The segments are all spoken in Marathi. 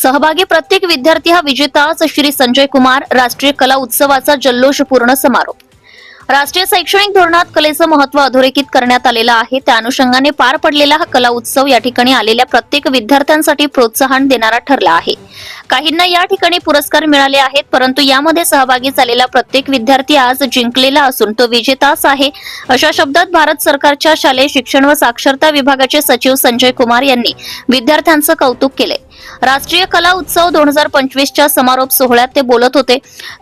सहभागी प्रत्येक विद्यार्थी हा विजेताच, श्री संजय कुमार. राष्ट्रीय कला उत्सवाचा जल्लोषपूर्ण समारोप. राष्ट्रीय शैक्षणिक धोरणात कलेचं महत्त्व अधोरेखित करण्यात आलेलं आहे. त्या अनुषंगाने पार पडलेला हा कला उत्सव या ठिकाणी आलेल्या प्रत्येक विद्यार्थ्यांसाठी प्रोत्साहन देणारा ठरला आहे. काहींना या ठिकाणी पुरस्कार मिळाले आहेत, परंतु यामध्ये सहभागी झालेला प्रत्येक विद्यार्थी आज जिंकलेला असून तो विजेताच आहे, अशा शब्दात भारत सरकारच्या शालेय शिक्षण व साक्षरता विभागाचे सचिव संजय कुमार यांनी विद्यार्थ्यांचं कौतुक केले. राष्ट्रीय कला उत्सव 2025च्या समारोप सोहळ्यात ते बोलत होते.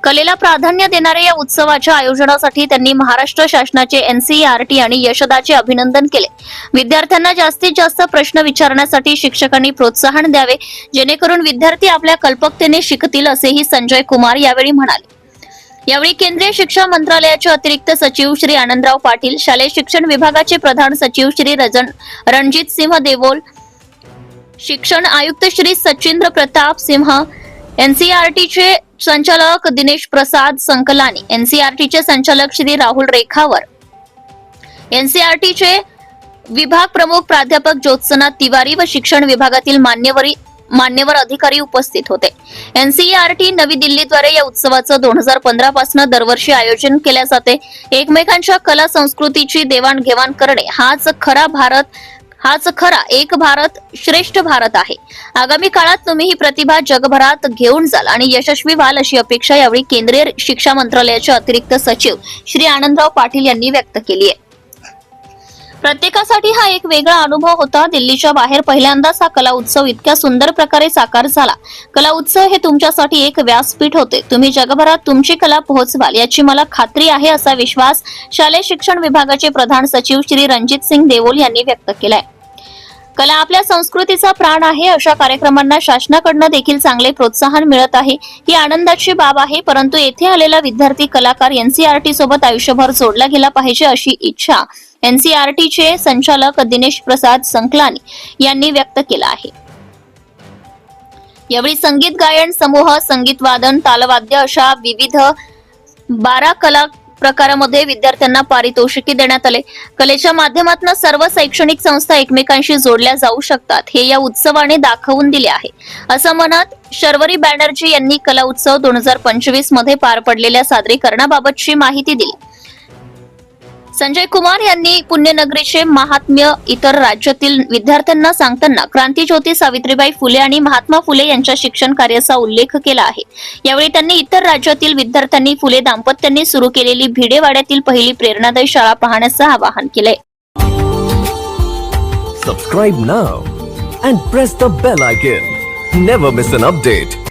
कलेला प्राधान्य देणाऱ्या या उत्सवाच्या आयोजनासाठी त्यांनी महाराष्ट्र शासनाचे NCERT आणि यशदाचे अभिनंदन केले. विद्यार्थ्यांना जास्तीत जास्त प्रश्न विचारण्यासाठी शिक्षकांनी प्रोत्साहन द्यावे, जेणेकरून विद्यार्थी आपल्या कल्पकतेने शिकतील, असेही संजय कुमार यावेळी म्हणाले. यावेळी केंद्रीय शिक्षण मंत्रालयाचे अतिरिक्त सचिव श्री आनंदराव पाटील, शालेय शिक्षण विभागाचे प्रधान सचिव श्री रणजित सिंह देवोल, शिक्षण आयुक्त श्री सचिंद्र प्रताप सिंह, NCERTचे संचालक दिनेश प्रसाद संकलानी, NCERTचे संचालक श्री राहुल रेखावर, NCERTचे विभाग प्रमुख प्राध्यापक ज्योत्सना तिवारी व शिक्षण विभागातील मान्यवर अधिकारी उपस्थित होते. NCERT नवी दिल्लीद्वारे या उत्सवाचं 2015 पासून दरवर्षी आयोजन केले जाते. एकमेकांच्या कला संस्कृतीची देवाणघेवाण करणे हाच खरा एक भारत श्रेष्ठ भारत आहे. आगामी काळात तुम्ही ही प्रतिभा जगभरात घेऊन जाल आणि यशस्वी व्हाल, अशी अपेक्षा यावेळी केंद्रीय शिक्षा मंत्रालयाचे अतिरिक्त सचिव श्री आनंदराव पाटील यांनी व्यक्त केली आहे. प्रत्येकासाठी हा एक वेगळा अनुभव होता. दिल्लीच्या बाहेर पहिल्यांदाच हा कला उत्सव इतक्या सुंदर प्रकारे साकार झाला. कला उत्सव हे तुमच्यासाठी एक व्यासपीठ होते. तुम्ही जगभरात तुमची कला पोहोचवाल याची मला खात्री आहे, असा विश्वास शालेय शिक्षण विभागाचे प्रधान सचिव श्री रणजित सिंग देवोल यांनी व्यक्त केलाय. कला आपल्या संस्कृतीचा प्राण आहे. अशा कार्यक्रमांना शासनाकडून देखील चांगले प्रोत्साहन मिळत आहे. ही आनंदाची बाब आहे, परंतु येथे आलेला विद्यार्थी कलाकार NCERT सोबत आयुष्यभर जोडला गेला पाहिजे, अशी इच्छा NCERTचे संचालक दिनेश प्रसाद संकलानी यांनी व्यक्त केला आहे. यावेळी संगीत गायन समूह, संगीत वादन, तालवाद्य अशा विविध 12 कला प्रकारामध्ये विद्यार्थ्यांना पारितोषिके देण्यात आले. कलेच्या माध्यमातून सर्व शैक्षणिक संस्था एकमेकांशी जोडल्या जाऊ शकतात, हे या उत्सवाने दाखवून दिले आहे, असं म्हणत शर्वरी बॅनर्जी यांनी कला उत्सव 2025 मध्ये पार पडलेल्या सादरीकरणाबाबतची माहिती दिली. संजय कुमार यांनी पुण्यनगरीचे महात्म्य इतर राज्यातील विद्यार्थ्यांना सांगताना क्रांतीज्योती सावित्रीबाई फुले आणि महात्मा फुले यांच्या शिक्षण कार्याचा उल्लेख केला आहे. यावेळी त्यांनी इतर राज्यातील विद्यार्थ्यांनी फुले दाम्पत्यांनी सुरू केलेली भिडेवाड्यातील पहिली प्रेरणादायी शाळा पाहण्याचं आवाहन केलंय. Subscribe now and press the bell icon. Never miss an update.